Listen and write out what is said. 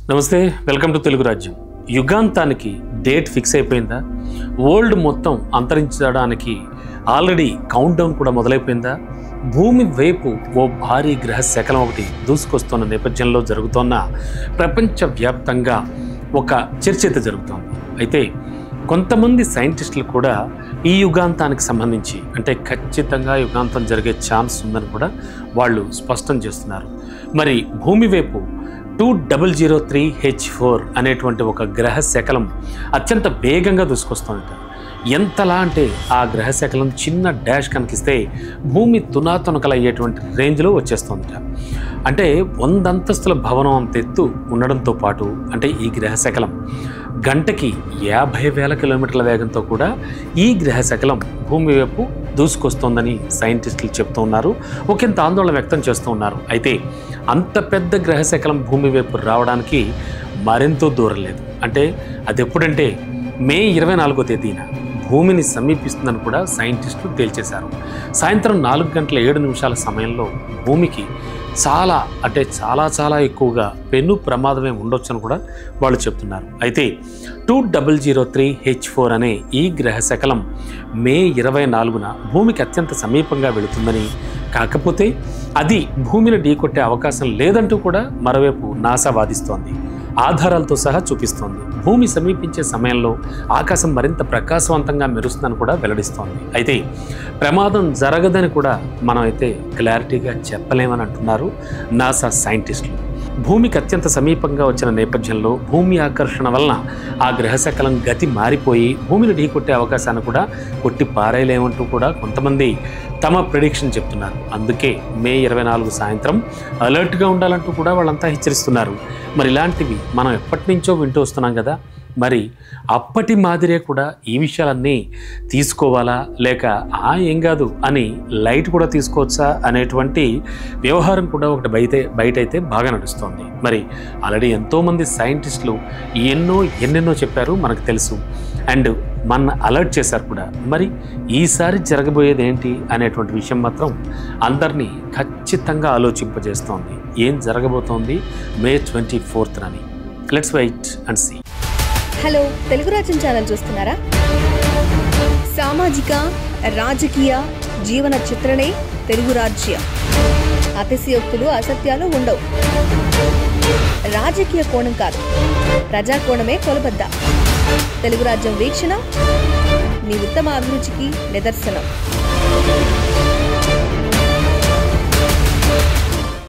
నమస్తే, welcome to Telugu రాజ్యం. యుగాంతానికి date fix అయిపోయిందా? వరల్డ్ మొత్తం అంతరించడానికి ఆల్రెడీ కౌంట్ డౌన్ కూడా మొదలైపోయిందా? భూమి వైపు ఓ భారీ గ్రహ శకలం ఒకటి దూసుకొస్తున్న నేపథ్యంలో జరుగుతున్న ప్రపంచవ్యాప్తంగా ఒక చర్చ అయితే జరుగుతోంది. అయితే కొంతమంది సైంటిస్టులు కూడా ఈ యుగాంతానికి సంబంధించి అంటే ఖచ్చితంగా యుగాంతం జరిగే ఛాన్స్ ఉందని కూడా వాళ్ళు స్పష్టం చేస్తున్నారు. మరి భూమి వైపు 2003H4 అనేటువంటి ఒక గ్రహ శకలం అత్యంత వేగంగా దూసుకొస్తుందట. ఎంతలా అంటే ఆ గ్రహ శకలం చిన్న డాష్ కనిపిస్తే భూమి తునాతునకలు అయ్యేటువంటి రేంజ్లో వచ్చేస్తుందట. అంటే 100 అంతస్తుల భవనం అంత ఎత్తు ఉండడంతో పాటు అంటే ఈ గ్రహ శకలం గంటకి 50,000 కిలోమీటర్ల వేగంతో కూడా ఈ గ్రహ శకలం భూమి వైపు దూసుకొస్తోందని సైంటిస్టులు చెప్తూ ఉన్నారు. ఒకంత ఆందోళన వ్యక్తం చేస్తూ ఉన్నారు. అయితే అంత పెద్ద గ్రహ శకలం భూమి వైపు రావడానికి మరెంతో దూరం లేదు. అంటే అది ఎప్పుడంటే మే 24వ తేదీన భూమిని సమీపిస్తుందని కూడా సైంటిస్టులు తేల్చేశారు. సాయంత్రం 4:07 సమయంలో భూమికి చాలా ఎక్కువగా పెను ప్రమాదమే ఉండొచ్చని కూడా వాళ్ళు చెప్తున్నారు. అయితే 2003H4 అనే ఈ గ్రహ శకలం మే 24న భూమికి అత్యంత సమీపంగా వెళుతుందని, కాకపోతే అది భూమిని ఢీకొట్టే అవకాశం లేదంటూ కూడా మరోవైపు నాసా వాదిస్తోంది. ఆధారాలతో సహా చూపిస్తోంది. భూమి సమీపించే సమయంలో ఆకాశం మరింత ప్రకాశవంతంగా మెరుస్తుందని కూడా వెల్లడిస్తోంది. అయితే ప్రమాదం జరగదని కూడా మనం అయితే క్లారిటీగా చెప్పలేమని అంటున్నారు నాసా సైంటిస్టులు. భూమికి అత్యంత సమీపంగా వచ్చిన నేపథ్యంలో భూమి ఆకర్షణ వలన ఆ గ్రహశకలం గతి మారిపోయి భూమిని ఢీకొట్టే అవకాశాన్ని కూడా కొట్టి పారేయలేమంటూ కూడా కొంతమంది తమ ప్రిడిక్షన్ చెప్తున్నారు. అందుకే మే 24 సాయంత్రం అలర్ట్గా ఉండాలంటూ కూడా వాళ్ళంతా హెచ్చరిస్తున్నారు. మరి ఇలాంటివి మనం ఎప్పటి నుంచో వింటూ వస్తున్నాం కదా. మరి అప్పటి మాదిరే కూడా ఈ విషయాలన్నీ తీసుకోవాలా, లేక ఏం కాదు అని లైట్ కూడా తీసుకోవచ్చా అనేటువంటి వ్యవహారం కూడా ఒకటి బయట అయితే బాగా నడుస్తోంది. మరి ఆల్రెడీ ఎంతోమంది సైంటిస్టులు ఎన్నెన్నో చెప్పారు, మనకు తెలుసు. అండ్ మన అలర్ట్ చేశారు కూడా. మరి ఈసారి జరగబోయేది ఏంటి అనేటువంటి విషయం మాత్రం అందరినీ ఖచ్చితంగా ఆలోచింపజేస్తోంది. ఏం జరగబోతోంది మే 24న అని. Let's wait and see. Hello, Telugu Rajyam channel చూస్తున్నారా? సామాజిక రాజకీయ జీవన చిత్రణే తెలుగు రాజ్యం. అతిశయోక్తులు అసత్యాలు ఉండవు. రాజకీయ కోణం కాదు, ప్రజా కోణమే కొలబద్ద. తెలుగు రాజ్యం వీక్షణ మీ ఉత్తమ అభిరుచికి నిదర్శనం.